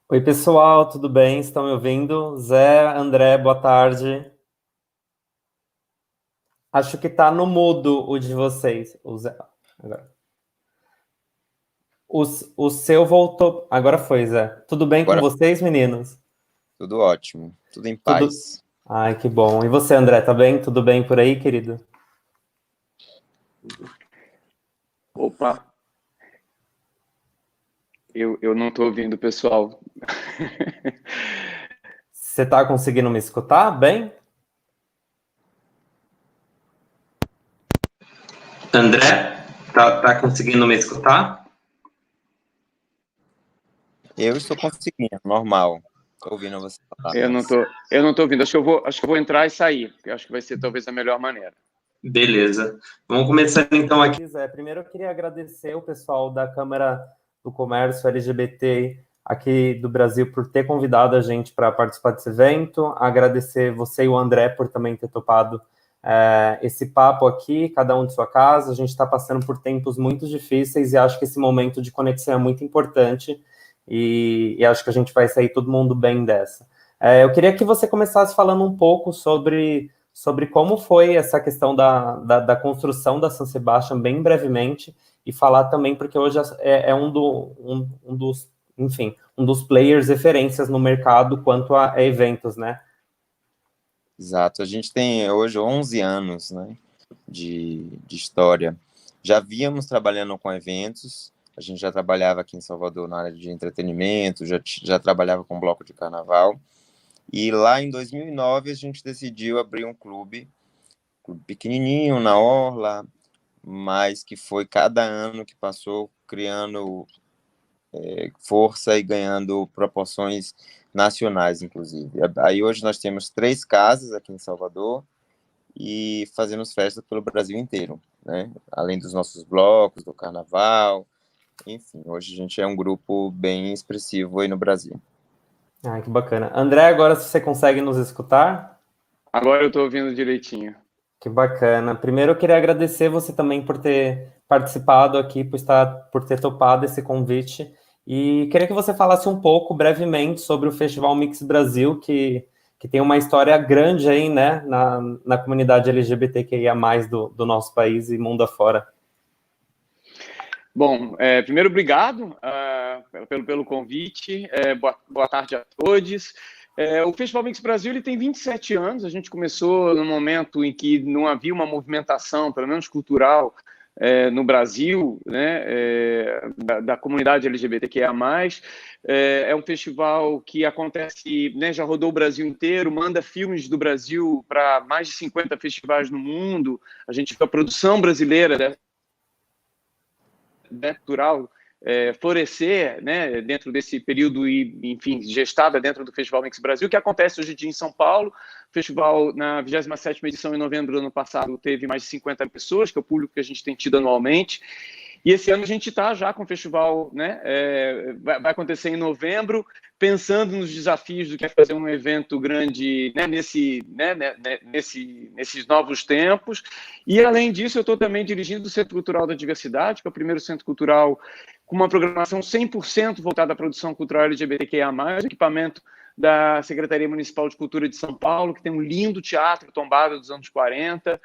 Oi, pessoal, tudo bem? Estão me ouvindo? Zé, André, boa tarde. Acho que tá no mudo o de vocês. O Zé. Agora. O seu voltou. Agora foi, Zé. Tudo bem com Agora vocês, meninos? tudo ótimo, tudo em Tudo. paz. Ai, que bom. E você, André, tá bem? Tudo bem por aí, querido? Opa, eu não estou ouvindo, pessoal. Você tá conseguindo me escutar bem? André, tá conseguindo me escutar? Eu estou conseguindo, normal. Estou ouvindo você falar, Eu não mas tô, eu não tô ouvindo. Acho que eu vou entrar e sair. Eu acho que vai ser talvez a melhor maneira. Beleza. Vamos começar então aqui. Primeiro eu queria agradecer o pessoal da Câmara do Comércio LGBT aqui do Brasil por ter convidado a gente para participar desse evento. Agradecer você e o André por também ter topado esse papo aqui, cada um de sua casa. A gente está passando por tempos muito difíceis e acho que esse momento de conexão é muito importante e acho que a gente vai sair todo mundo bem dessa. Eu queria que você começasse falando um pouco sobre como foi essa questão da construção da San Sebastian, bem brevemente, e falar também, porque hoje um dos, enfim, um dos players referências no mercado quanto a eventos, né? exato. A gente tem hoje 11 anos, né, de história. Já víamos trabalhando com eventos, a gente já trabalhava aqui em Salvador na área de entretenimento, já trabalhava com bloco de carnaval. E lá em 2009 a gente decidiu abrir um clube pequenininho na Orla, mas que foi cada ano que passou criando força e ganhando proporções nacionais, inclusive. Aí hoje nós temos 3 casas aqui em Salvador e fazemos festas pelo Brasil inteiro, né? Além dos nossos blocos, do carnaval, enfim, hoje a gente é um grupo bem expressivo aí no Brasil. Ah, que bacana. André, agora se você consegue nos escutar? Agora eu estou ouvindo direitinho. Que bacana. Primeiro eu queria agradecer você também por ter participado aqui, por ter topado esse convite. E queria que você falasse um pouco, brevemente, sobre o Festival Mix Brasil, que tem uma história grande aí, né, na comunidade LGBTQIA+, do nosso país e mundo afora. Bom, primeiro, obrigado pelo convite. Boa tarde a todos. O Festival Mix Brasil ele tem 27 anos. A gente começou no momento em que não havia uma movimentação, pelo menos cultural, no Brasil, né, da comunidade LGBTQIA+. É um festival que acontece, né, já rodou o Brasil inteiro, manda filmes do Brasil para mais de 50 festivais no mundo. A gente viu a produção brasileira, natural, florescer, né, dentro desse período e, enfim, gestada dentro do Festival Mix Brasil, que acontece hoje em dia em São Paulo. O festival, na 27ª edição, em novembro do ano passado, teve mais de 50 pessoas, que é o público que a gente tem tido anualmente. E esse ano a gente está já com o festival, né? Vai acontecer em novembro, pensando nos desafios do que é fazer um evento grande, né, nesses novos tempos. E, além disso, eu estou também dirigindo o Centro Cultural da Diversidade, que é o primeiro centro cultural com uma programação 100% voltada à produção cultural LGBTQIA+, equipamento da Secretaria Municipal de Cultura de São Paulo, que tem um lindo teatro tombado dos anos 40,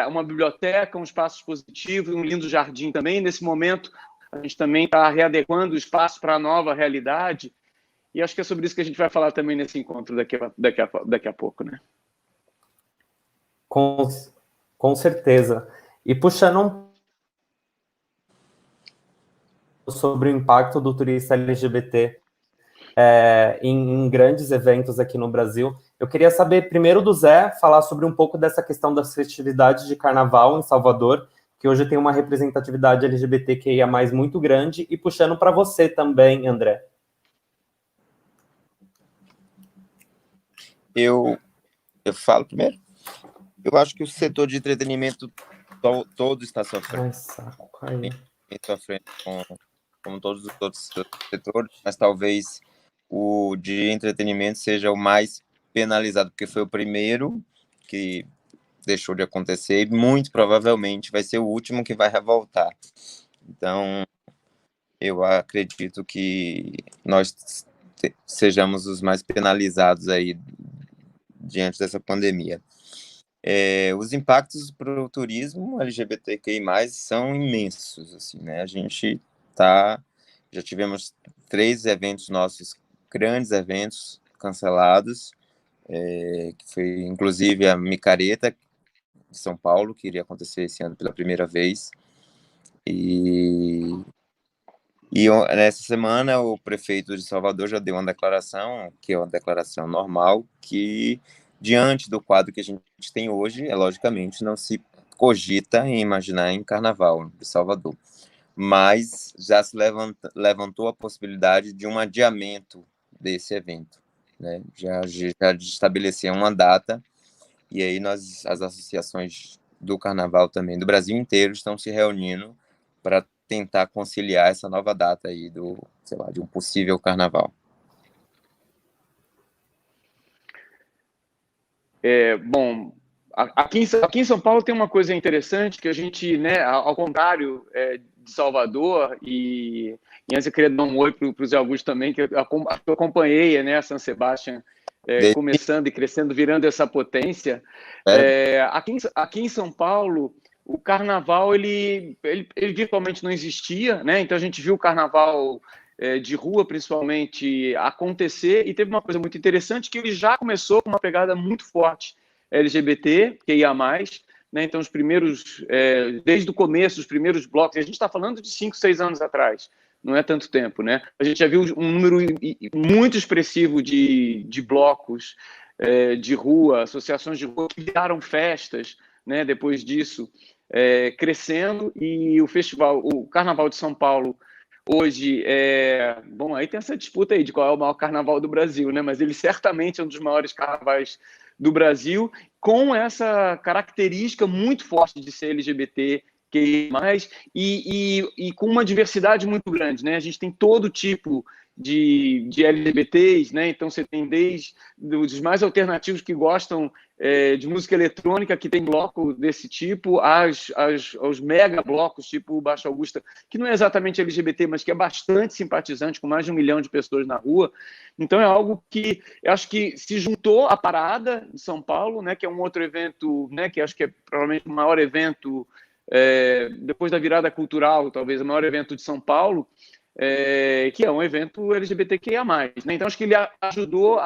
uma biblioteca, um espaço expositivo e um lindo jardim também. Nesse momento, a gente também está readequando o espaço para a nova realidade, e acho que é sobre isso que a gente vai falar também nesse encontro daqui a pouco, né? Com, com certeza. E puxando sobre o impacto do turista LGBT em grandes eventos aqui no Brasil. Eu queria saber primeiro do Zé, falar sobre um pouco dessa questão das festividades de carnaval em Salvador, que hoje tem uma representatividade LGBTQIA+, muito grande, e puxando para você também, André. Eu falo primeiro? Eu acho que o setor de entretenimento todo está sofrendo. Ai, saco, caiu. Sofrendo como todos os outros setores, mas talvez o de entretenimento seja o mais penalizado, porque foi o primeiro que deixou de acontecer e muito provavelmente vai ser o último que vai revoltar. Então, eu acredito que nós sejamos os mais penalizados aí diante dessa pandemia. Os impactos para o turismo LGBTQI+, são imensos, assim, né? A gente já tivemos 3 eventos nossos, grandes eventos cancelados, que foi inclusive a Micareta de São Paulo, que iria acontecer esse ano pela primeira vez, e nessa semana o prefeito de Salvador já deu uma declaração, que é uma declaração normal, que diante do quadro que a gente tem hoje, logicamente não se cogita em imaginar em Carnaval de Salvador, mas já se levantou a possibilidade de um adiamento desse evento, né? Já estabelecer uma data, e aí as associações do Carnaval também do Brasil inteiro estão se reunindo para tentar conciliar essa nova data aí de um possível Carnaval. Bom, aqui em São Paulo tem uma coisa interessante que a gente, né, ao contrário de Salvador, e antes eu queria dar um oi para o Zé Augusto também, que eu acompanhei, né, a San Sebastián começando e crescendo, virando essa potência. Aqui em São Paulo, o Carnaval, ele virtualmente não existia, né? Então a gente viu o Carnaval de rua, principalmente, acontecer, e teve uma coisa muito interessante, que ele já começou com uma pegada muito forte LGBT, QIA+, né? Então os primeiros, desde o começo, os primeiros blocos, a gente está falando de 5, 6 anos atrás, não é tanto tempo, né? A gente já viu um número muito expressivo de blocos de rua, associações de rua que viraram festas, né? Depois disso, crescendo, e o Carnaval de São Paulo hoje bom, aí tem essa disputa aí de qual é o maior carnaval do Brasil, né? Mas ele certamente é um dos maiores carnavais do Brasil, com essa característica muito forte de ser LGBT, e com uma diversidade muito grande, né? A gente tem todo tipo de LGBTs, né? Então você tem desde os mais alternativos que gostam de música eletrônica, que tem bloco desse tipo, aos mega blocos, tipo o Baixo Augusta, que não é exatamente LGBT, mas que é bastante simpatizante, com mais de 1 milhão de pessoas na rua. Então é algo que eu acho que se juntou à Parada de São Paulo, né? Que é um outro evento, né? Que acho que é provavelmente o maior evento depois da virada cultural, talvez o maior evento de São Paulo, que é um evento LGBTQIA+, né? Então, acho que ele ajudou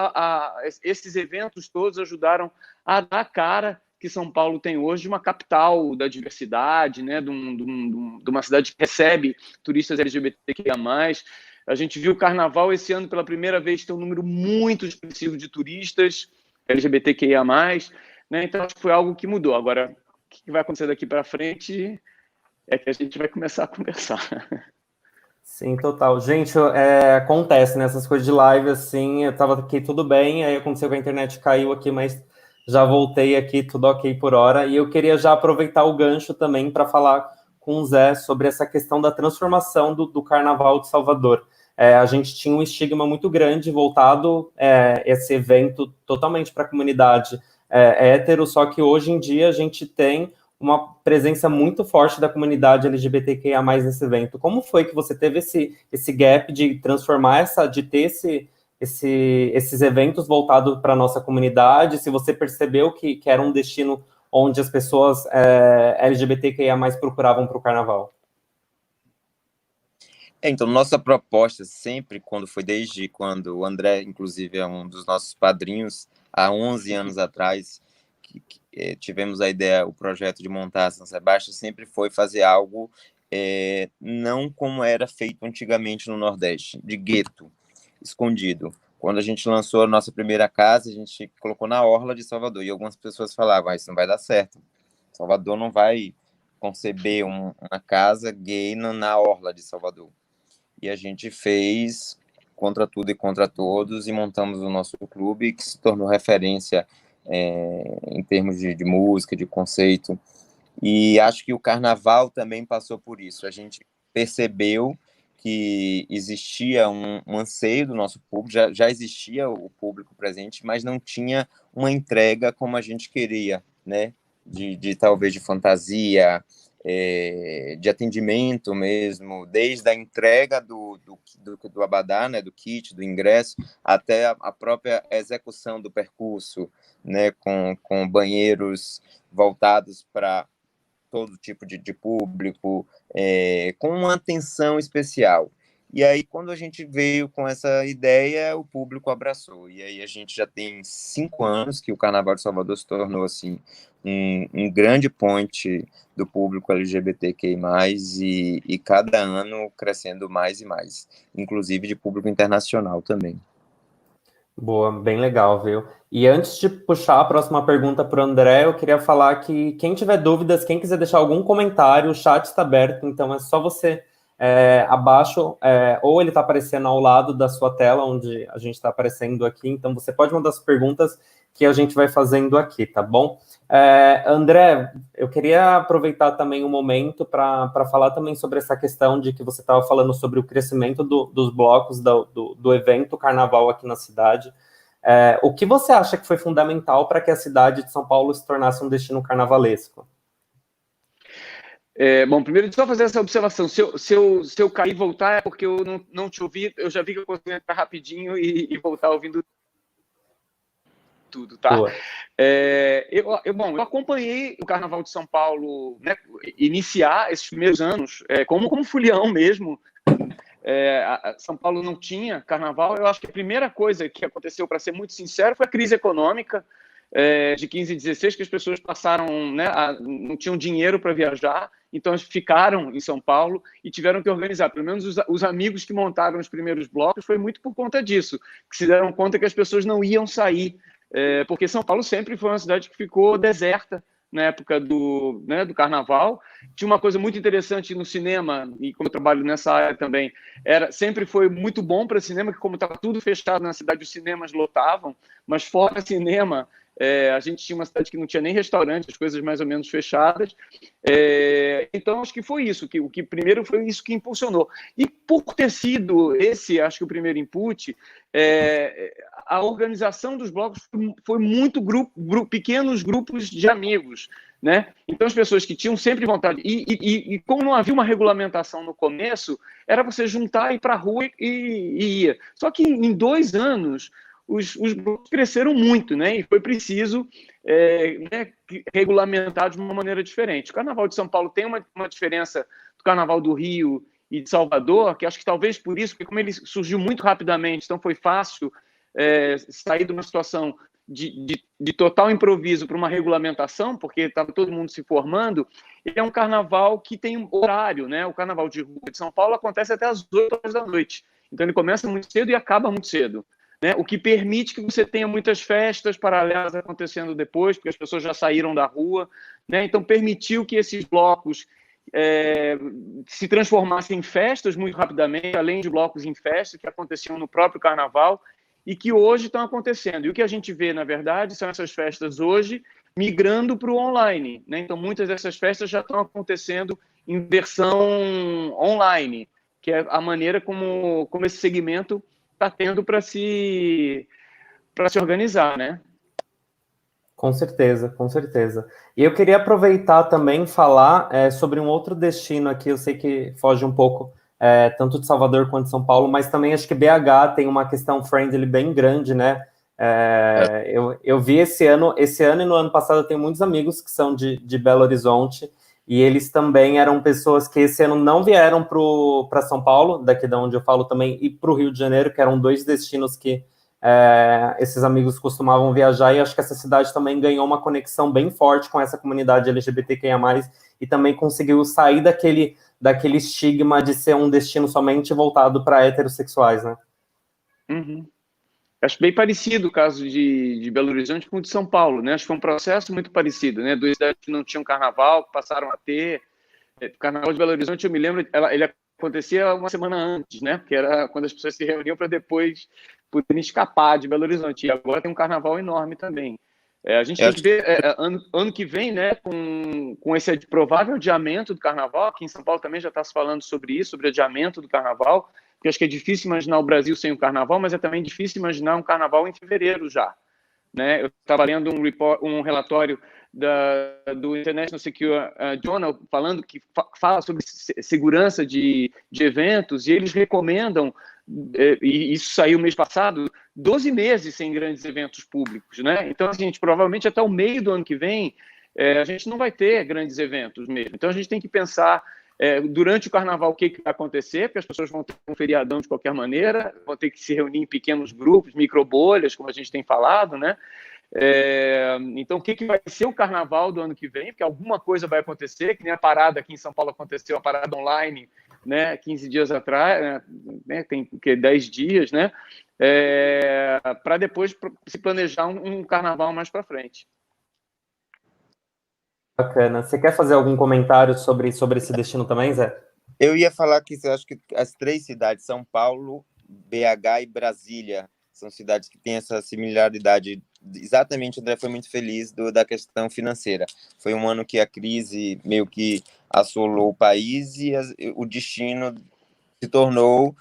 esses eventos todos ajudaram a dar a cara que São Paulo tem hoje de uma capital da diversidade, né? De uma cidade que recebe turistas LGBTQIA+. A gente viu o Carnaval esse ano pela primeira vez ter um número muito expressivo de turistas LGBTQIA+, né? Então, acho que foi algo que mudou. Agora, o que vai acontecer daqui para frente é que a gente vai começar a conversar. Sim, total. Gente, acontece nessas coisas de live, assim, eu tava aqui tudo bem, aí aconteceu que a internet caiu aqui, mas já voltei aqui, tudo ok por hora, e eu queria já aproveitar o gancho também para falar com o Zé sobre essa questão da transformação do Carnaval de Salvador. A gente tinha um estigma muito grande voltado esse evento totalmente para a comunidade hétero, só que hoje em dia a gente tem uma presença muito forte da comunidade LGBTQIA+ nesse evento. Como foi que você teve esse gap de transformar de ter esses eventos voltados para a nossa comunidade? Se você percebeu que era um destino onde as pessoas LGBTQIA+ procuravam para o carnaval? Então, nossa proposta sempre, desde quando o André, inclusive, é um dos nossos padrinhos, há 11 anos atrás, tivemos a ideia, o projeto de montar a San Sebastián, sempre foi fazer algo não como era feito antigamente no Nordeste, de gueto, escondido. Quando a gente lançou a nossa primeira casa, a gente colocou na orla de Salvador, e algumas pessoas falavam, isso não vai dar certo, Salvador não vai conceber uma casa gay na orla de Salvador. E a gente fez contra tudo e contra todos, e montamos o nosso clube, que se tornou referência em termos de música, de conceito. E acho que o Carnaval também passou por isso. A gente percebeu que existia um anseio do nosso público, já existia o público presente, mas não tinha uma entrega como a gente queria, né? Talvez de fantasia, de atendimento mesmo, desde a entrega do abadá, né, do kit, do ingresso, até a própria execução do percurso, né, com banheiros voltados para todo tipo de público, com uma atenção especial. E aí, quando a gente veio com essa ideia, o público abraçou. E aí a gente já tem 5 anos que o Carnaval de Salvador se tornou assim, um grande ponte do público LGBTQI+, e cada ano crescendo mais e mais, inclusive de público internacional também. Boa, bem legal, viu? E antes de puxar a próxima pergunta para o André, eu queria falar que quem tiver dúvidas, quem quiser deixar algum comentário, o chat está aberto, então é só você abaixo, ou ele está aparecendo ao lado da sua tela, onde a gente está aparecendo aqui, então você pode mandar as perguntas que a gente vai fazendo aqui, tá bom? André, eu queria aproveitar também um momento para falar também sobre essa questão de que você estava falando sobre o crescimento dos blocos do evento Carnaval aqui na cidade. O que você acha que foi fundamental para que a cidade de São Paulo se tornasse um destino carnavalesco? Bom, primeiro, só fazer essa observação. Se eu cair e voltar, é porque eu não te ouvi. Eu já vi que eu consigo entrar rapidinho e voltar ouvindo tudo, tá? Eu acompanhei o Carnaval de São Paulo, né, iniciar esses primeiros anos como folião mesmo. São Paulo não tinha carnaval. Eu acho que a primeira coisa que aconteceu, para ser muito sincero, foi a crise econômica de 15 e 16, que as pessoas passaram, né, não tinham dinheiro para viajar, então eles ficaram em São Paulo e tiveram que organizar. Pelo menos os amigos que montaram os primeiros blocos foi muito por conta disso, que se deram conta que as pessoas não iam sair, porque São Paulo sempre foi uma cidade que ficou deserta na época do Carnaval. Tinha uma coisa muito interessante no cinema, e como eu trabalho nessa área também, sempre foi muito bom para cinema, que como estava tudo fechado na cidade, os cinemas lotavam, mas fora cinema, a gente tinha uma cidade que não tinha nem restaurante, as coisas mais ou menos fechadas. Então, acho que foi isso, o que primeiro foi isso que impulsionou. E por ter sido esse, acho que o primeiro input, a organização dos blocos foi muito pequenos grupos de amigos, né? Então, as pessoas que tinham sempre vontade, e como não havia uma regulamentação no começo, era você juntar, ir para a rua e ir. Só que em 2 anos, os blocos cresceram muito, né? E foi preciso regulamentar de uma maneira diferente. O Carnaval de São Paulo tem uma diferença do Carnaval do Rio e de Salvador, que acho que talvez por isso, porque como ele surgiu muito rapidamente, então foi fácil sair de uma situação de total improviso para uma regulamentação, porque estava todo mundo se formando. Ele é um carnaval que tem horário, né? O Carnaval de Rua de São Paulo acontece até às 8 horas da noite. Então ele começa muito cedo e acaba muito cedo, né? O que permite que você tenha muitas festas paralelas acontecendo depois, porque as pessoas já saíram da rua, né? Então permitiu que esses blocos se transformassem em festas muito rapidamente, além de blocos em festas que aconteciam no próprio Carnaval e que hoje estão acontecendo. E o que a gente vê, na verdade, são essas festas hoje migrando para o online, né? Então muitas dessas festas já estão acontecendo em versão online, que é a maneira como esse segmento está tendo para se organizar, né? Com certeza, com certeza. E eu queria aproveitar também falar sobre um outro destino aqui, eu sei que foge um pouco tanto de Salvador quanto de São Paulo, mas também acho que BH tem uma questão friendly bem grande, né? Eu vi esse ano e no ano passado eu tenho muitos amigos que são de Belo Horizonte, e eles também eram pessoas que esse ano não vieram para São Paulo, daqui de onde eu falo também, e para o Rio de Janeiro, que eram 2 destinos que esses amigos costumavam viajar, e acho que essa cidade também ganhou uma conexão bem forte com essa comunidade LGBTQIA+, e também conseguiu sair daquele estigma de ser um destino somente voltado para heterossexuais, né? Uhum. Acho bem parecido o caso de Belo Horizonte com o de São Paulo, né? Acho que foi um processo muito parecido, né? 2 cidades que não tinham carnaval, que passaram a ter. O Carnaval de Belo Horizonte, eu me lembro, ele acontecia uma semana antes, né? Porque era quando as pessoas se reuniam para depois poderem escapar de Belo Horizonte. E agora tem um carnaval enorme também. A gente tem que ver ano que vem, né? Com esse provável adiamento do carnaval, aqui em São Paulo também já está se falando sobre isso, sobre adiamento do carnaval, porque acho que é difícil imaginar o Brasil sem o carnaval, mas é também difícil imaginar um carnaval em fevereiro já, né? Eu estava lendo um relatório do International Secure Journal, falando que fala sobre segurança de eventos, e eles recomendam, e isso saiu mês passado, 12 meses sem grandes eventos públicos, né? Então, a gente provavelmente até o meio do ano que vem, a gente não vai ter grandes eventos mesmo. Então, a gente tem que pensar durante o carnaval o que vai acontecer, porque as pessoas vão ter um feriadão de qualquer maneira, vão ter que se reunir em pequenos grupos, microbolhas, como a gente tem falado, né? Então, o que vai ser o carnaval do ano que vem? Porque alguma coisa vai acontecer, que nem a parada aqui em São Paulo aconteceu, a parada online, né, 15 dias atrás, né, tem 10 dias, né, para depois se planejar um carnaval mais para frente. Bacana. Você quer fazer algum comentário sobre esse destino também, Zé? Eu ia falar que eu acho que as 3 cidades, São Paulo, BH e Brasília, são cidades que têm essa similaridade. Exatamente, André foi muito feliz da questão financeira. Foi um ano que a crise meio que assolou o país e o destino se tornou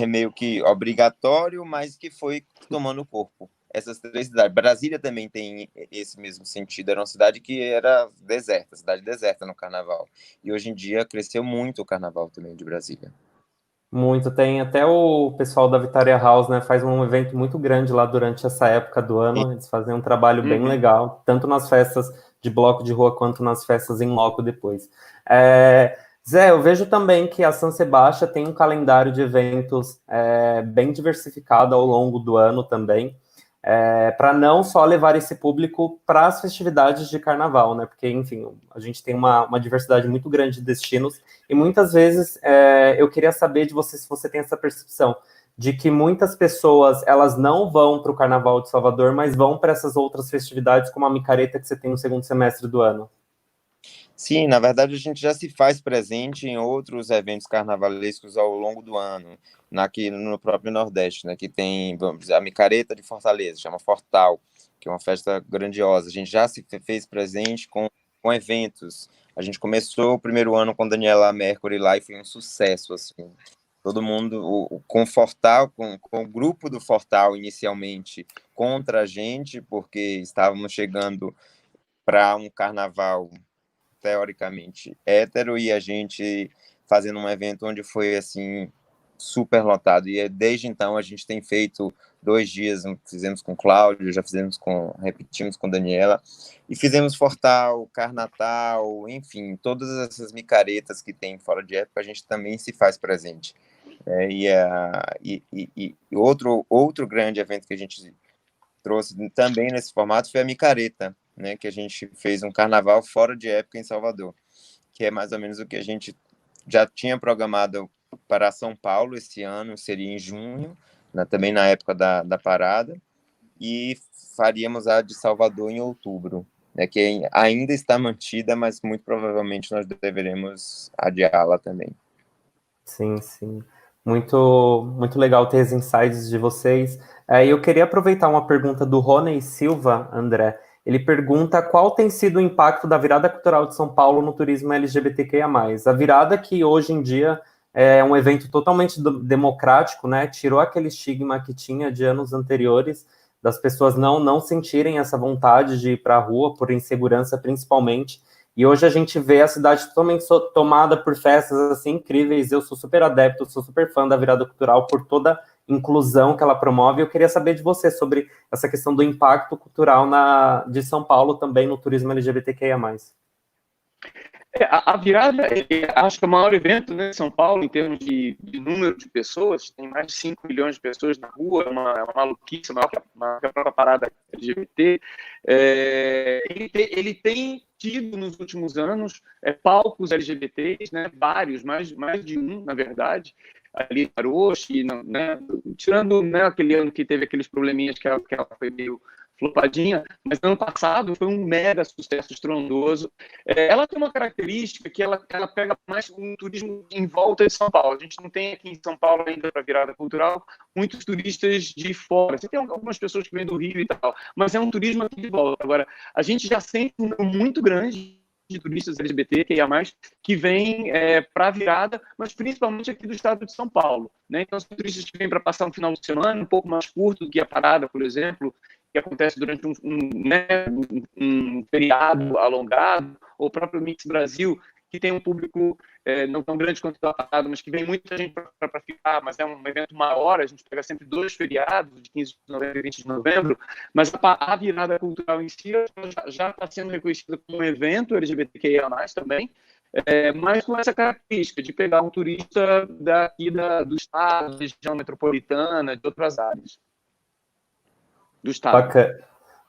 meio que obrigatório, mas que foi tomando corpo. Essas 3 cidades. Brasília também tem esse mesmo sentido. Era uma cidade que era deserta, cidade deserta no carnaval. E hoje em dia cresceu muito o carnaval também de Brasília. Muito, tem até o pessoal da Vitória House, né, faz um evento muito grande lá durante essa época do ano, eles fazem um trabalho bem legal, tanto nas festas de bloco de rua, quanto nas festas em loco depois. Zé, eu vejo também que a San Sebastián tem um calendário de eventos bem diversificado ao longo do ano também, para não só levar esse público para as festividades de carnaval, né? Porque, enfim, a gente tem uma diversidade muito grande de destinos e muitas vezes eu queria saber de você se você tem essa percepção de que muitas pessoas elas não vão para o Carnaval de Salvador, mas vão para essas outras festividades, como a micareta que você tem no segundo semestre do ano. Sim, na verdade a gente já se faz presente em outros eventos carnavalescos ao longo do ano, aqui no próprio Nordeste, né, que tem, vamos dizer, a micareta de Fortaleza, chama Fortal, que é uma festa grandiosa. A gente já se fez presente com eventos. A gente começou o primeiro ano com Daniela Mercury lá e foi um sucesso, assim. Todo mundo, com o Fortal, com o grupo do Fortal inicialmente contra a gente, porque estávamos chegando para um carnaval teoricamente hétero e a gente fazendo um evento onde foi assim super lotado, e desde então a gente tem feito 2 dias, fizemos com Cláudio, já repetimos com Daniela, e fizemos Fortal, Carnatal, enfim, todas essas micaretas que tem fora de época, a gente também se faz presente. Outro grande evento que a gente trouxe também nesse formato foi a micareta, né, que a gente fez um carnaval fora de época em Salvador, que é mais ou menos o que a gente já tinha programado para São Paulo esse ano, seria em junho, né, também na época da parada, e faríamos a de Salvador em outubro, né, que ainda está mantida, mas muito provavelmente nós deveremos adiá-la também. Sim, sim. Muito, muito legal ter os insights de vocês. Eu queria aproveitar uma pergunta do Rony Silva, André. Ele pergunta qual tem sido o impacto da virada cultural de São Paulo no turismo LGBTQIA+. A virada que hoje em dia é um evento totalmente democrático, né? Tirou aquele estigma que tinha de anos anteriores, das pessoas não sentirem essa vontade de ir para a rua, por insegurança principalmente. E hoje a gente vê a cidade totalmente tomada por festas assim incríveis. Eu sou super adepto, sou super fã da virada cultural por toda inclusão que ela promove. Eu queria saber de você sobre essa questão do impacto cultural de São Paulo também no turismo LGBTQIA+. A virada, acho que é o maior evento, né, em São Paulo, em termos de número de pessoas, tem mais de 5 milhões de pessoas na rua, é uma maluquice, maior que a própria parada LGBT. Ele tem tido, nos últimos anos, palcos LGBTs, né, vários, mais de um, na verdade, ali em Aroche, né, tirando, né, aquele ano que teve aqueles probleminhas que ela foi meio flopadinha, mas ano passado foi um mega sucesso estrondoso. Ela tem uma característica que ela pega mais um turismo em volta de São Paulo. A gente não tem aqui em São Paulo ainda para virada cultural muitos turistas de fora. Você tem algumas pessoas que vêm do Rio e tal, mas é um turismo aqui de volta. Agora, a gente já sente um número muito grande de turistas LGBT, que vêm para a virada, mas principalmente aqui do estado de São Paulo, né? Então, são turistas que vêm para passar um final de semana um pouco mais curto do que a parada, por exemplo, que que acontece durante um feriado alongado, ou o próprio Mix Brasil, que tem um público não tão grande quanto o passado, mas que vem muita gente para ficar, mas é um evento maior, a gente pega sempre 2 feriados, de 15 de novembro e 20 de novembro, mas a virada cultural em si já está sendo reconhecida como um evento LGBTQIA+, também, mas com essa característica de pegar um turista daqui do estado, da região metropolitana, de outras áreas do estado. Bacana.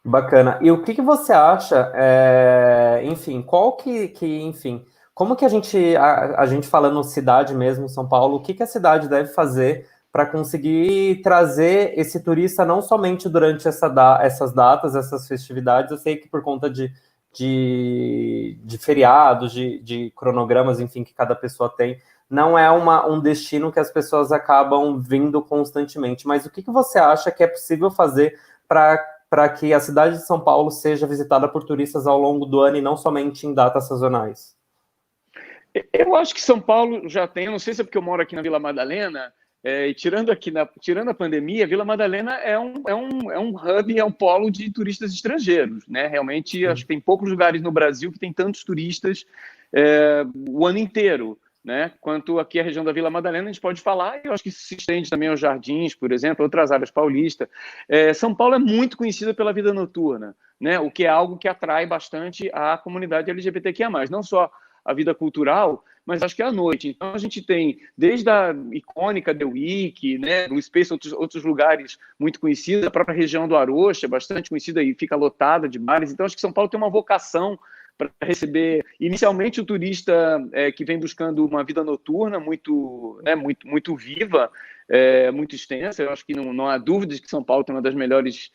Bacana. E o que você acha, enfim, enfim, como que a gente falando cidade mesmo, São Paulo, o que a cidade deve fazer para conseguir trazer esse turista não somente durante essas datas, essas festividades? Eu sei que por conta de feriados, de cronogramas, enfim, que cada pessoa tem, não é um destino que as pessoas acabam vindo constantemente. Mas o que você acha que é possível fazer para que a cidade de São Paulo seja visitada por turistas ao longo do ano e não somente em datas sazonais? Eu acho que São Paulo já tem, eu não sei se é porque eu moro aqui na Vila Madalena, e tirando a pandemia, Vila Madalena é um hub, é um polo de turistas estrangeiros, né? Realmente, acho que tem poucos lugares no Brasil que tem tantos turistas o ano inteiro, né? Quanto aqui a região da Vila Madalena, a gente pode falar, e eu acho que isso se estende também aos Jardins, por exemplo, outras áreas paulistas. São Paulo é muito conhecida pela vida noturna, né? O que é algo que atrai bastante a comunidade LGBTQIA+, não só a vida cultural, mas acho que é à noite. Então, a gente tem, desde a icônica The Week, né, o Space, outros lugares muito conhecidos, a própria região do Arocha, bastante conhecida e fica lotada de bares. Então, acho que São Paulo tem uma vocação para receber, inicialmente, o turista que vem buscando uma vida noturna muito viva, muito extensa. Eu acho que não há dúvidas que São Paulo tem uma das melhores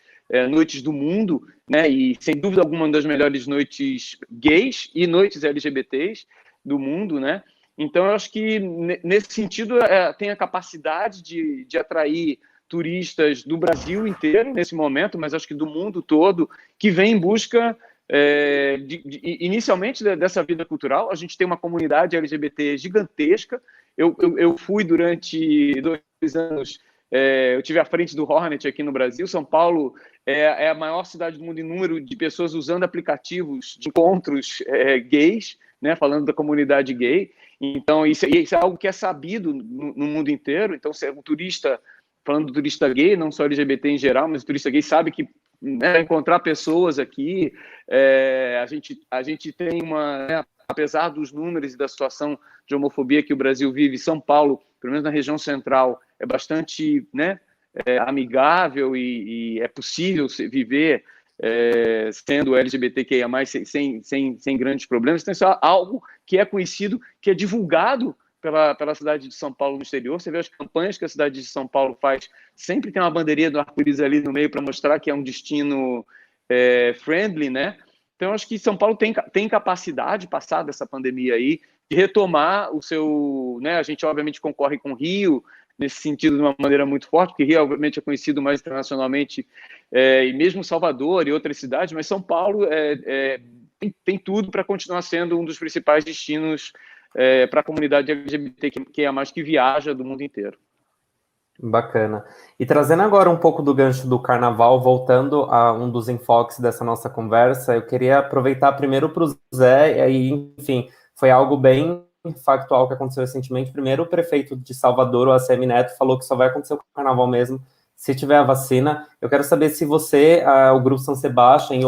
noites do mundo, né? E, sem dúvida alguma, uma das melhores noites gays e noites LGBTs do mundo, né? Então, eu acho que, nesse sentido, tem a capacidade de atrair turistas do Brasil inteiro, nesse momento, mas acho que do mundo todo, que vem em busca, inicialmente, dessa vida cultural. A gente tem uma comunidade LGBT gigantesca. Eu fui durante 2 anos, eu tive à frente do Hornet aqui no Brasil. São Paulo é a maior cidade do mundo em número de pessoas usando aplicativos de encontros gays, né, falando da comunidade gay. Então, isso é algo que é sabido no mundo inteiro. Então, se é um turista, falando do turista gay, não só LGBT em geral, mas o turista gay sabe que encontrar pessoas aqui, a gente tem apesar dos números e da situação de homofobia que o Brasil vive, São Paulo, pelo menos na região central, é bastante amigável e é possível viver sendo LGBTQIA+, sem grandes problemas. Então, isso é algo que é conhecido, que é divulgado pela cidade de São Paulo no exterior. Você vê as campanhas que a cidade de São Paulo faz, sempre tem uma bandeirinha do arco-íris ali no meio para mostrar que é um destino friendly, né? Então, acho que São Paulo tem capacidade, passada essa pandemia aí, de retomar o seu... né? A gente, obviamente, concorre com o Rio, nesse sentido, de uma maneira muito forte, porque Rio, obviamente, é conhecido mais internacionalmente, e mesmo Salvador e outras cidades, mas São Paulo tem tudo para continuar sendo um dos principais destinos para a comunidade LGBT, que é a mais que viaja do mundo inteiro. Bacana. E trazendo agora um pouco do gancho do carnaval, voltando a um dos enfoques dessa nossa conversa, eu queria aproveitar primeiro para o Zé, e aí, enfim, foi algo bem factual que aconteceu recentemente. Primeiro, o prefeito de Salvador, o ACM Neto, falou que só vai acontecer o carnaval mesmo se tiver a vacina. Eu quero saber se você, o Grupo São Sebastião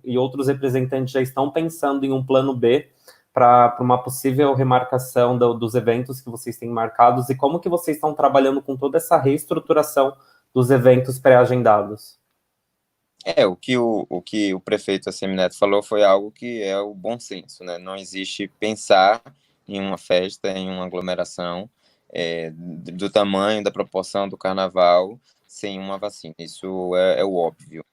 e outros representantes já estão pensando em um plano B para uma possível remarcação dos eventos que vocês têm marcados e como que vocês estão trabalhando com toda essa reestruturação dos eventos pré-agendados. O que o prefeito ACM Neto falou foi algo que é o bom senso, né? Não existe pensar em uma festa, em uma aglomeração do tamanho, da proporção do carnaval sem uma vacina. Isso é o óbvio.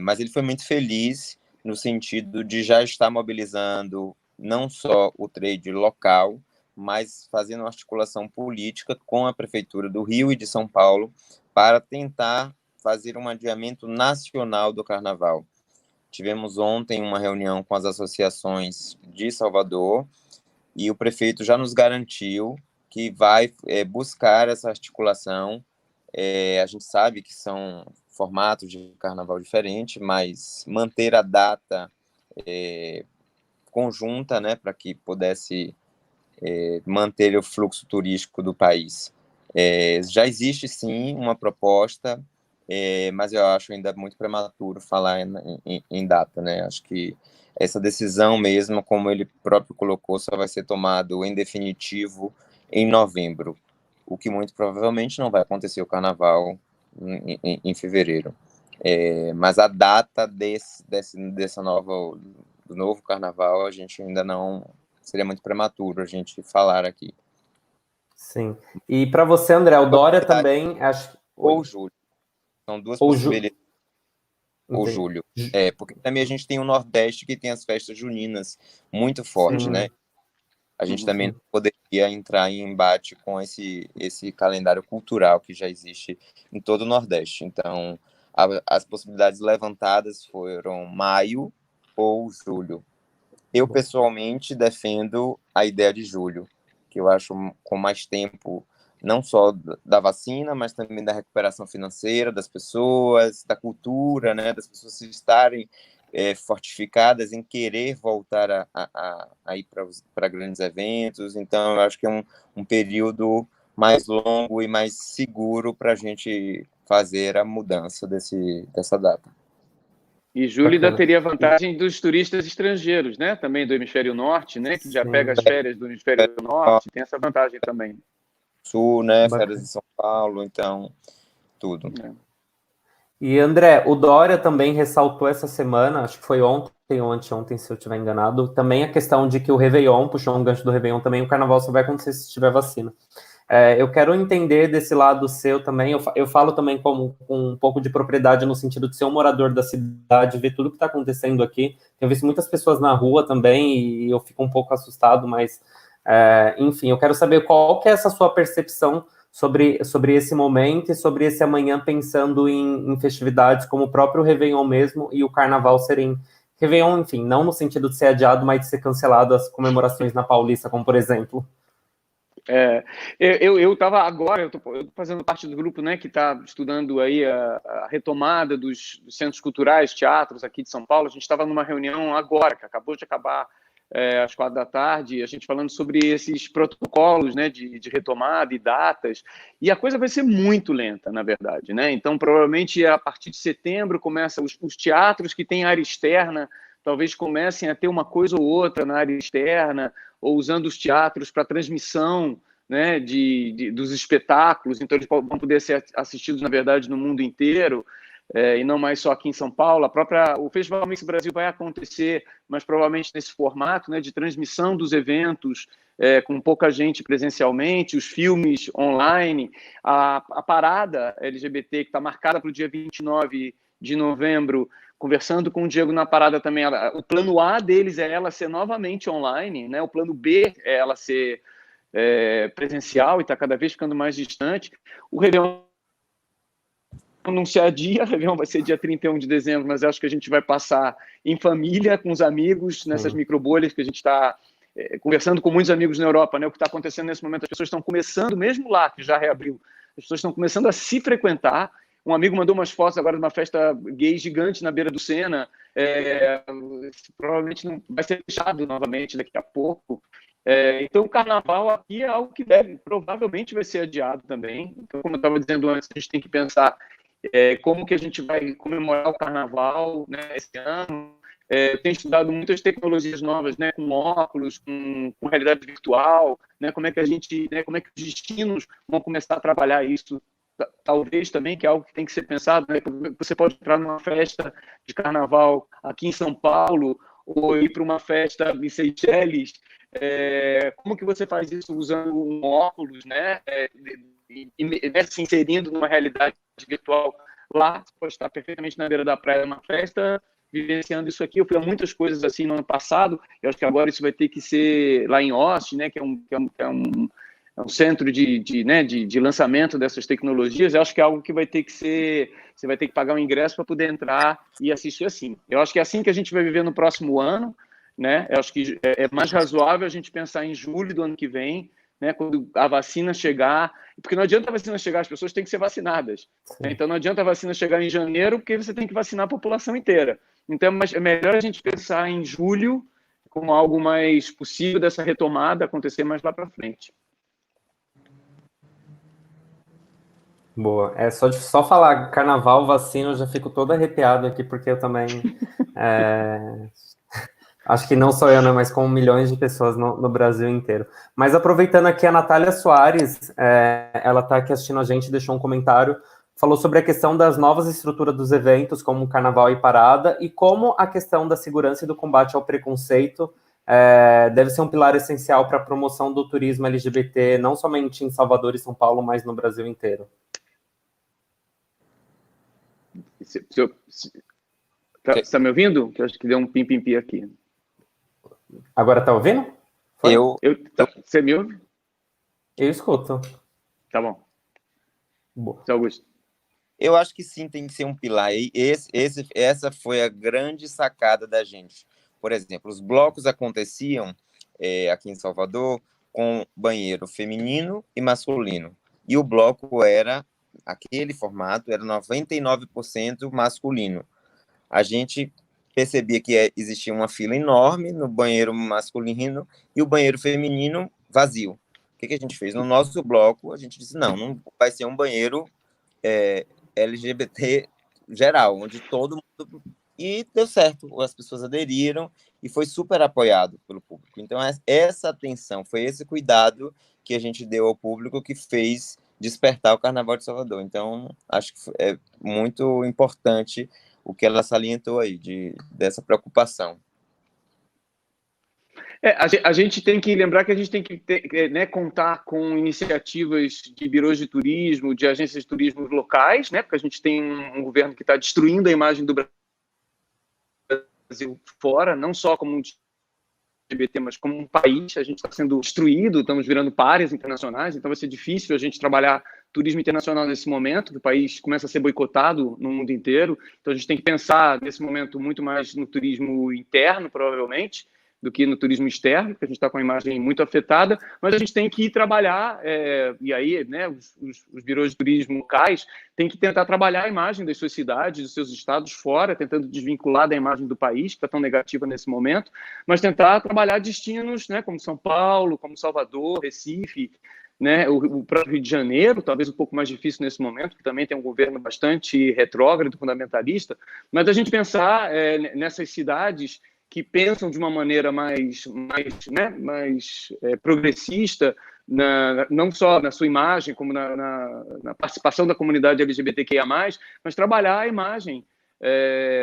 Mas ele foi muito feliz no sentido de já estar mobilizando não só o trade local, mas fazendo uma articulação política com a Prefeitura do Rio e de São Paulo para tentar fazer um adiamento nacional do Carnaval. Tivemos ontem uma reunião com as associações de Salvador e o prefeito já nos garantiu que vai buscar essa articulação. A gente sabe que formato de carnaval diferente, mas manter a data conjunta, né, para que pudesse manter o fluxo turístico do país. Já existe, sim, uma proposta, mas eu acho ainda muito prematuro falar em data, né? Acho que essa decisão mesmo, como ele próprio colocou, só vai ser tomado em definitivo em novembro, o que muito provavelmente não vai acontecer o carnaval em fevereiro. Mas a data do novo carnaval, a gente ainda não... Seria muito prematuro a gente falar aqui. Sim. E para você, André, o Dória também... Ou julho. São duas possibilidades. Ou julho. Porque também a gente tem o Nordeste que tem as festas juninas muito forte, né? A gente também poderia entrar em embate com esse calendário cultural que já existe em todo o Nordeste. Então, as possibilidades levantadas foram maio ou julho. Eu, pessoalmente, defendo a ideia de julho, que eu acho com mais tempo, não só da vacina, mas também da recuperação financeira das pessoas, da cultura, né, das pessoas estarem fortificadas em querer voltar a ir para grandes eventos. Então, eu acho que é um período mais longo e mais seguro para a gente fazer a mudança dessa data. E julho ainda teria a vantagem dos turistas estrangeiros, né? Também do hemisfério norte, né? Que já pega as férias do hemisfério norte, tem essa vantagem também. Sul, né? Férias em São Paulo, então, tudo. E, André, o Dória também ressaltou essa semana, acho que foi ontem ou anteontem, se eu estiver enganado, também a questão de que o Réveillon, puxou um gancho do Réveillon também, o carnaval só vai acontecer se tiver vacina. Eu quero entender desse lado seu também, eu falo também com um pouco de propriedade no sentido de ser um morador da cidade, ver tudo que está acontecendo aqui. Tenho visto muitas pessoas na rua também e eu fico um pouco assustado, mas, enfim, eu quero saber qual que é essa sua percepção sobre esse momento e sobre esse amanhã, pensando em festividades como o próprio Réveillon mesmo e o Carnaval serem... Réveillon, enfim, não no sentido de ser adiado, mas de ser cancelado as comemorações na Paulista, como por exemplo... Eu estava agora, eu estou fazendo parte do grupo, né, que está estudando aí a retomada dos centros culturais, teatros aqui de São Paulo. A gente estava numa reunião agora, que acabou de acabar às 16h, a gente falando sobre esses protocolos, né, de retomada e datas, e a coisa vai ser muito lenta, na verdade, né? Então, provavelmente, a partir de setembro, começam os teatros que têm área externa, talvez comecem a ter uma coisa ou outra na área externa, ou usando os teatros para transmissão, né, dos espetáculos, então eles vão poder ser assistidos, na verdade, no mundo inteiro, e não mais só aqui em São Paulo. O Festival Mix Brasil vai acontecer, mas provavelmente nesse formato, né, de transmissão dos eventos, com pouca gente presencialmente, os filmes online, a parada LGBT, que está marcada para o dia 29 de novembro, conversando com o Diego na parada também, o plano A deles é ela ser novamente online, né? O plano B é ela ser presencial e está cada vez ficando mais distante. O Réveillon não se adia, o Réveillon vai ser dia 31 de dezembro, mas acho que a gente vai passar em família, com os amigos, nessas microbolhas que a gente está conversando com muitos amigos na Europa, né? O que está acontecendo nesse momento, as pessoas estão começando, mesmo lá, que já reabriu, as pessoas estão começando a se frequentar. Um amigo mandou umas fotos agora de uma festa gay gigante na beira do Sena. Provavelmente não vai ser fechado novamente daqui a pouco. Então, o carnaval aqui é algo que provavelmente vai ser adiado também. Então, como eu estava dizendo antes, a gente tem que pensar como que a gente vai comemorar o carnaval, né, esse ano. Eu tenho estudado muitas tecnologias novas, né, com óculos, com realidade virtual, né, como é que os destinos vão começar a trabalhar isso. Talvez também, que é algo que tem que ser pensado, né? Você pode entrar numa festa de carnaval aqui em São Paulo ou ir para uma festa em Seychelles. Como que você faz isso usando um óculos, né? Se inserindo numa realidade virtual lá? Você pode estar perfeitamente na beira da praia numa festa, vivenciando isso aqui. Eu fiz muitas coisas assim no ano passado. Eu acho que agora isso vai ter que ser lá em Austin, né? Que é um centro de lançamento dessas tecnologias. Eu acho que é algo que vai ter que ser... Você vai ter que pagar um ingresso para poder entrar e assistir assim. Eu acho que é assim que a gente vai viver no próximo ano, né? Eu acho que é mais razoável a gente pensar em julho do ano que vem né? Quando a vacina chegar, porque não adianta a vacina chegar, as pessoas têm que ser vacinadas. Né? Então não adianta a vacina chegar em janeiro, porque você tem que vacinar a população inteira. Então é melhor a gente pensar em julho como algo mais possível dessa retomada acontecer mais lá para frente. Boa. É só falar carnaval, vacina, eu já fico todo arrepiado aqui, porque eu também acho que não só eu, né, mas com milhões de pessoas no Brasil inteiro. Mas aproveitando aqui, a Natália Soares, ela está aqui assistindo a gente, deixou um comentário, falou sobre a questão das novas estruturas dos eventos, como Carnaval e Parada, e como a questão da segurança e do combate ao preconceito deve ser um pilar essencial para a promoção do turismo LGBT, não somente em Salvador e São Paulo, mas no Brasil inteiro. Você está me ouvindo? Que eu acho que deu um pim-pim-pim aqui. Agora tá ouvindo? Foi? Você me ouve? Eu escuto. Tá bom. Boa. Seu Augusto. Eu acho que sim, tem que ser um pilar. E essa foi a grande sacada da gente. Por exemplo, os blocos aconteciam aqui em Salvador com banheiro feminino e masculino. E o bloco era, aquele formato, era 99% masculino. A gente percebia que existia uma fila enorme no banheiro masculino e o banheiro feminino vazio. O que a gente fez? No nosso bloco, a gente disse, não vai ser um banheiro LGBT geral, onde todo mundo... E deu certo, as pessoas aderiram e foi super apoiado pelo público. Então, essa atenção, foi esse cuidado que a gente deu ao público que fez despertar o Carnaval de Salvador. Então, acho que é muito importante o que ela salientou aí, dessa preocupação. A gente tem que lembrar que a gente tem que contar com iniciativas de birôs de turismo, de agências de turismo locais, né, porque a gente tem um governo que está destruindo a imagem do Brasil fora, não só como um LGBT, mas como um país. A gente está sendo destruído, estamos virando párias internacionais, então vai ser difícil a gente trabalhar turismo internacional nesse momento, que o país começa a ser boicotado no mundo inteiro. Então a gente tem que pensar, nesse momento, muito mais no turismo interno, provavelmente, do que no turismo externo, porque a gente está com a imagem muito afetada, mas a gente tem que trabalhar, e aí, né, os birôs de turismo locais têm que tentar trabalhar a imagem das suas cidades, dos seus estados fora, tentando desvincular da imagem do país, que está tão negativa nesse momento, mas tentar trabalhar destinos, né, como São Paulo, como Salvador, Recife, né, o próprio Rio de Janeiro, talvez um pouco mais difícil nesse momento, que também tem um governo bastante retrógrado, fundamentalista, mas a gente pensar nessas cidades que pensam de uma maneira mais progressista, não só na sua imagem, como na participação da comunidade LGBTQIA+, mas trabalhar a imagem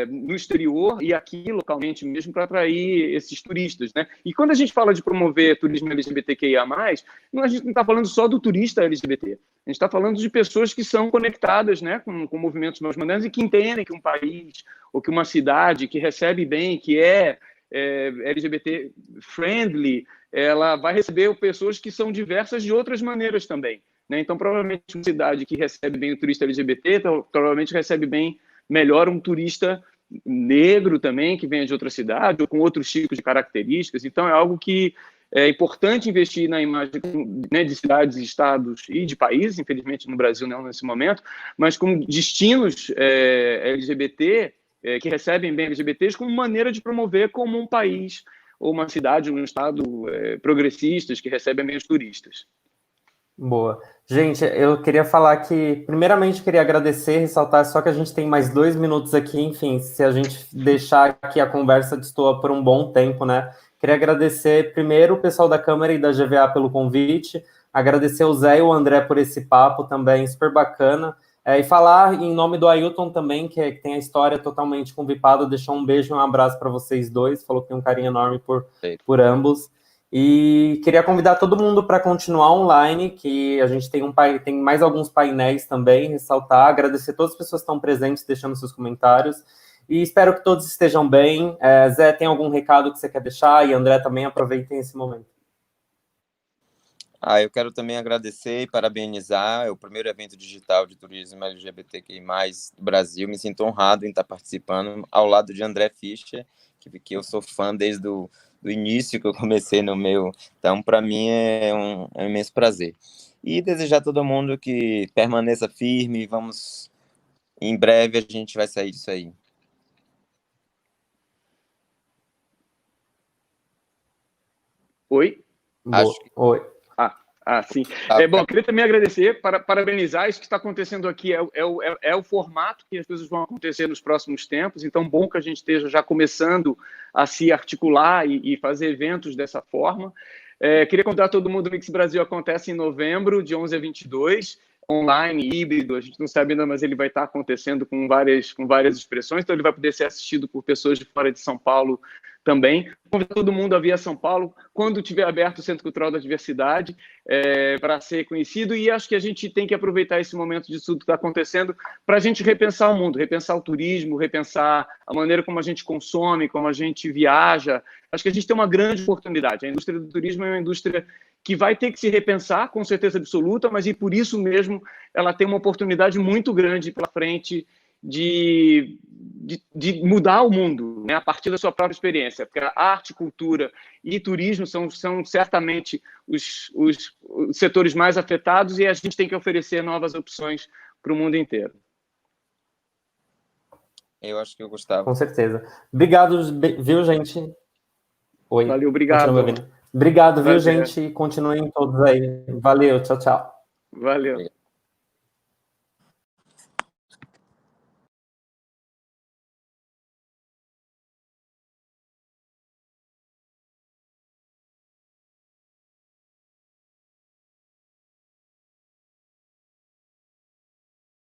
no exterior e aqui localmente mesmo para atrair esses turistas, né? E quando a gente fala de promover turismo LGBTQIA+, a gente não está falando só do turista LGBT, a gente está falando de pessoas que são conectadas, né, com movimentos mais modernos e que entendem que um país ou que uma cidade que recebe bem, que é LGBT friendly, ela vai receber pessoas que são diversas de outras maneiras também, né? Então, provavelmente, uma cidade que recebe bem o turista LGBT, provavelmente recebe bem melhor um turista negro também, que venha de outra cidade, ou com outros tipos de características. Então, é algo que é importante investir na imagem, né, de cidades, estados e de países, infelizmente no Brasil não nesse momento, mas com destinos LGBT, que recebem bem LGBTs, como maneira de promover como um país, ou uma cidade, um estado progressistas, que recebem bem os turistas. Boa. Gente, eu queria falar que, primeiramente, queria agradecer, ressaltar, só que a gente tem mais 2 minutos aqui, enfim, se a gente deixar aqui a conversa destoa por um bom tempo, né? Queria agradecer, primeiro, o pessoal da Câmara e da GVA pelo convite, agradecer o Zé e o André por esse papo também, super bacana, e falar em nome do Ailton também, que tem a história totalmente convipada, deixou um beijo e um abraço para vocês dois, falou que tem um carinho enorme por ambos. E queria convidar todo mundo para continuar online, que a gente tem mais alguns painéis também, ressaltar, agradecer todas as pessoas que estão presentes, deixando seus comentários, e espero que todos estejam bem. Zé, tem algum recado que você quer deixar? E André também, aproveitem esse momento. Eu quero também agradecer e parabenizar, é o primeiro evento digital de turismo LGBTQI+, do Brasil, me sinto honrado em estar participando, ao lado de André Fischer, que eu sou fã desde do do início que eu comecei no meu. Então, para mim, é um imenso prazer. E desejar a todo mundo que permaneça firme. Vamos, em breve, a gente vai sair disso aí. Oi? Acho que... Oi. Sim. Bom, queria também agradecer, parabenizar. Isso que está acontecendo aqui é o formato que as coisas vão acontecer nos próximos tempos. Então, bom que a gente esteja já começando a se articular e fazer eventos dessa forma. Queria convidar todo mundo. O Mix Brasil acontece em novembro, de 11 a 22, online, híbrido. A gente não sabe ainda, mas ele vai estar acontecendo com várias expressões. Então, ele vai poder ser assistido por pessoas de fora de São Paulo também. Convido todo mundo a vir a São Paulo quando tiver aberto o Centro Cultural da Diversidade, para ser conhecido, e acho que a gente tem que aproveitar esse momento de tudo que está acontecendo para a gente repensar o mundo, repensar o turismo, repensar a maneira como a gente consome, como a gente viaja. Acho que a gente tem uma grande oportunidade. A indústria do turismo é uma indústria que vai ter que se repensar, com certeza absoluta, mas e por isso mesmo ela tem uma oportunidade muito grande pela frente de mudar o mundo, né, a partir da sua própria experiência, porque a arte, cultura e turismo são certamente os setores mais afetados, e a gente tem que oferecer novas opções para o mundo inteiro. Eu acho que eu gostava. Com certeza. Obrigado, viu, gente? Oi. Valeu, obrigado. Obrigado, viu, gente? Continuem todos aí. Valeu, tchau, tchau. Valeu.